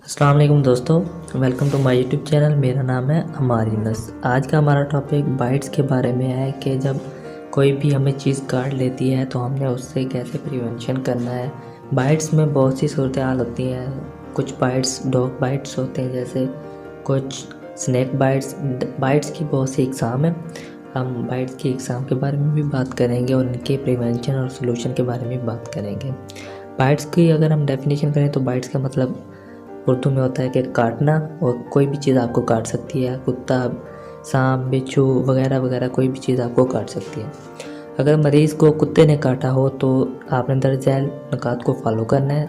अस्सलाम वालेकुम दोस्तों, welcome to my YouTube channel. मेरा नाम है अमार यूनुस। आज का हमारा टॉपिक बाइट्स के बारे में है कि जब कोई भी हमें चीज़ काट लेती है तो हमने उससे कैसे प्रिवेंशन करना है। बाइट्स में बहुत सी सूरत हाल होती हैं। कुछ बाइट्स डॉग बाइट्स होते हैं, जैसे कुछ स्नैक बाइट्स। बाइट्स की बहुत सी इकसाम है। हम बाइट्स की इकसाम के बारे में भी बात करेंगे और उनके प्रिवेंशन और सोल्यूशन के बारे में भी बात करेंगे। बाइट्स की अगर हम डेफिनेशन करें तो बाइट्स का मतलब उर्दू में होता है कि काटना, और कोई भी चीज़ आपको काट सकती है। कुत्ता, सांप, बिच्छू वगैरह वगैरह कोई भी चीज़ आपको काट सकती है। अगर मरीज़ को कुत्ते ने काटा हो तो आपने दर्ज झैल नुकात को फॉलो करना है।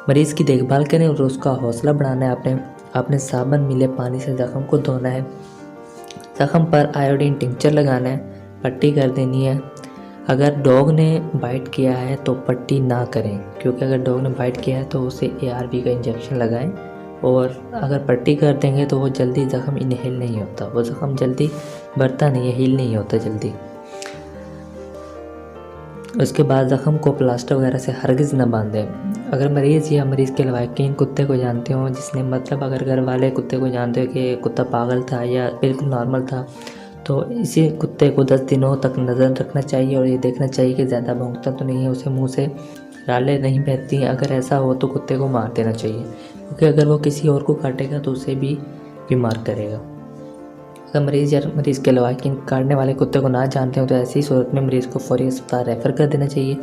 मरीज़ की देखभाल करें और उसका हौसला बढ़ाना है। आपने साबुन मिले पानी से ज़ख़म को धोना है। ज़ख़म पर आयोडीन टिंचर लगाना है। पट्टी कर देनी है। अगर डॉग ने बाइट किया है तो पट्टी ना करें, क्योंकि अगर डॉग ने बाइट किया है तो उसे ARV का इंजेक्शन लगाएं। और अगर पट्टी कर देंगे तो वो जल्दी ज़ख़म इनहेल नहीं होता, वो ज़ख़म जल्दी बढ़ता नहीं है, हील नहीं होता जल्दी। उसके बाद ज़ख़म को प्लास्टर वगैरह से हरगिज़ न बांधें। अगर मरीज़ या मरीज़ के लवाकिन कुत्ते को जानते हो, जिसने मतलब अगर घर वाले कुत्ते को जानते हो कि कुत्ता पागल था या बिल्कुल नॉर्मल था, तो इसी कुत्ते को 10 दिनों तक नज़र रखना चाहिए और ये देखना चाहिए कि ज़्यादा भौंकता तो नहीं है, उसे मुंह से रालें नहीं बहती हैं। अगर ऐसा हो तो कुत्ते को मार देना चाहिए, क्योंकि अगर वो किसी और को काटेगा तो उसे भी बीमार करेगा। अगर मरीज़ या मरीज़ के लवाकिन काटने वाले कुत्ते को ना जानते हो तो ऐसी सूरत में मरीज़ को फौरी अस्पताल रेफ़र कर देना चाहिए,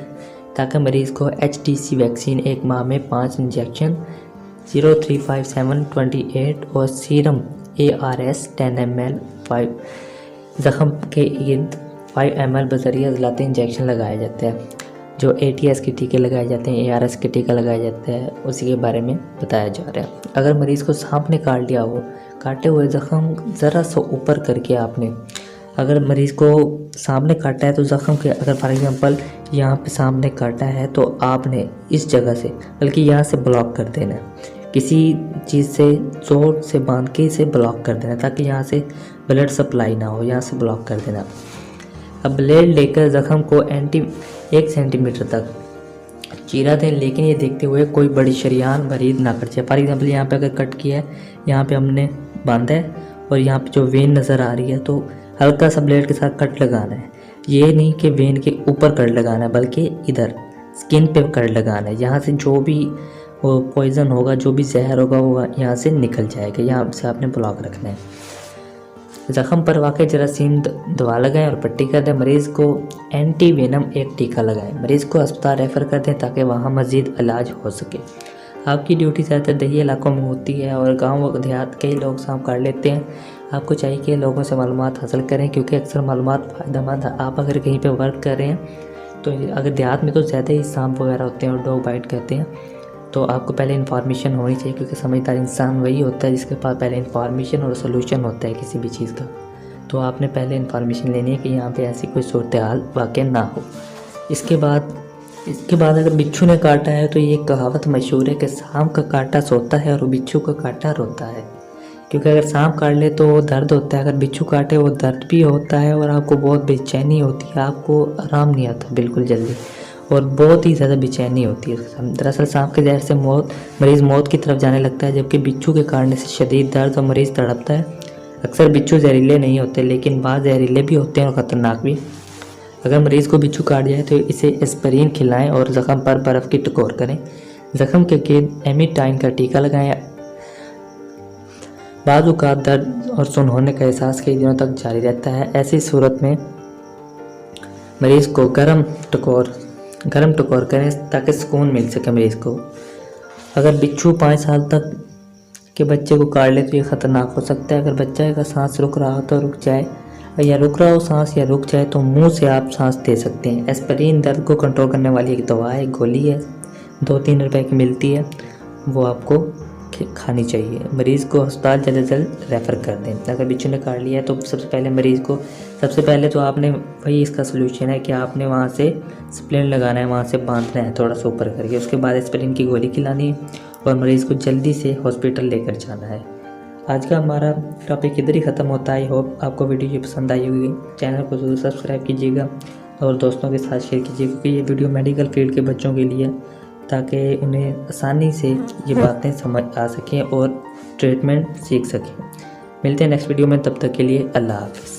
ताकि मरीज़ को HTC वैक्सीन 1 माह में 5 इंजेक्शन 035728 और सीरम ARS 10 ml 5 ज़ख़म के ईद 5 ml बजरिया ज़लाते इंजेक्शन लगाए जाते हैं। जो ATS के टीके लगाए जाते हैं, ARS के टीका लगाए जाते हैं, उसी के बारे में बताया जा रहा है। अगर मरीज़ को सांप ने काट लिया हो, काटे हुए ज़ख़म ज़रा सा ऊपर करके आपने, अगर मरीज़ को सांप ने काटा है तो ज़ख़म के, अगर फॉर एग्ज़ाम्पल यहाँ पे सांप ने काटा है तो आपने इस जगह से बल्कि यहाँ से ब्लॉक कर देना है। किसी चीज़ से जोर से बांध के इसे ब्लॉक कर देना, ताकि यहाँ से ब्लड सप्लाई ना हो, यहाँ से ब्लॉक कर देना। अब ब्लेड लेकर ज़ख़म को 1 सेंटीमीटर तक चीरा दें, लेकिन ये देखते हुए कोई बड़ी शरीयान मरीज़ ना कट जाए। फॉर एग्ज़ाम्पल यहाँ पे अगर कट किया है, यहाँ पे हमने बांधा है और यहाँ पे जो वेन नज़र आ रही है, तो हल्का सा ब्लेड के साथ कट लगाना है। ये नहीं कि वेन के ऊपर कट लगाना है, बल्कि इधर स्किन पे कट लगाना है। यहाँ से जो भी वो पॉइज़न होगा, जो भी जहर होगा, वो यहाँ से निकल जाएगा। यहाँ से आपने ब्लॉक रखना है। ज़ख़म पर वाक़ई जरासीम दवा लगाएं और पट्टी कर दें। मरीज़ को एंटी वेनम एक टीका लगाएं। मरीज़ को अस्पताल रेफ़र कर दें ताकि वहाँ मज़ीद इलाज हो सके। आपकी ड्यूटी ज़्यादातर दही इलाकों में होती है और गाँव व देहात कई लोग सांप काट लेते हैं। आपको चाहिए कि लोगों से मालूमात हासिल करें, क्योंकि अक्सर मालूमात फ़ायदेमंद है। आप अगर कहीं पर वर्क कर रहे हैं तो अगर देहात में तो ज़्यादा ही सांप वगैरह होते हैं और डॉग बाइट करते हैं, तो आपको पहले इन्फॉर्मेशन होनी चाहिए, क्योंकि समझदार इंसान वही होता है जिसके पास पहले इन्फॉर्मेशन और सोल्यूशन होता है किसी भी चीज़ का। तो आपने पहले इन्फॉर्मेशन लेनी है कि यहाँ पे ऐसी कोई सूरत हाल वाक़ई ना हो। इसके बाद अगर बिच्छू ने काटा है तो ये कहावत मशहूर है कि सांप का काटा सोता है और बिच्छू का काटा रोता है। क्योंकि अगर सांप काट ले तो वो दर्द होता है, अगर बिच्छू काटे वो दर्द भी होता है और आपको बहुत बेचैनी होती है, आपको आराम नहीं आता बिल्कुल जल्दी, और बहुत ही ज़्यादा बेचैनी होती है। दरअसल सांप के जहर से मरीज़ मौत की तरफ जाने लगता है, जबकि बिच्छू के काटने से शदीद दर्द और मरीज़ तड़पता है। अक्सर बिच्छू जहरीले नहीं होते, लेकिन बाद जहरीले भी होते हैं और ख़तरनाक भी। अगर मरीज़ को बिच्छू काट जाए तो इसे एस्पिरिन खिलाएं और ज़ख़म पर बर्फ़ की टकोर करें। ज़ख़म के गिर्द एमिटाइन का टीका लगाएं। बाज़ औक़ात दर्द और सुन्न होने का एहसास कई दिनों तक जारी रहता है। ऐसी सूरत में मरीज़ को गर्म टकोर करें ताकि सुकून मिल सके मरीज़ को। अगर बिच्छू 5 साल तक के बच्चे को काट ले तो ये ख़तरनाक हो सकता है। अगर बच्चे का सांस रुक रहा हो तो रुक जाए, या रुक रहा हो सांस या रुक जाए तो मुंह से आप सांस दे सकते हैं। एस्पिरिन दर्द को कंट्रोल करने वाली एक दवा है, गोली है, 2-3 रुपए की मिलती है, वो आपको खानी चाहिए। मरीज़ को अस्पताल जल्द से जल्द रेफ़र कर दें। अगर बिच्छू ने काट लिया है तो सबसे पहले तो आपने वही इसका सोल्यूशन है कि आपने वहाँ से स्प्लिन लगाना है, वहाँ से बांधना है थोड़ा सा ऊपर करके। उसके बाद एस्पिरिन की गोली खिलानी है और मरीज़ को जल्दी से हॉस्पिटल लेकर जाना है। आज का हमारा टॉपिक इधर ही ख़त्म होता है। आई होप आपको वीडियो ये पसंद आई होगी। चैनल को ज़रूर सब्सक्राइब कीजिएगा और दोस्तों के साथ शेयर कीजिए, क्योंकि ये वीडियो मेडिकल फील्ड के बच्चों के लिए ताकि उन्हें आसानी से ये बातें समझ आ सकें और ट्रीटमेंट सीख सकें। मिलते हैं नेक्स्ट वीडियो में, तब तक के लिए अल्लाह हाफ़िज़।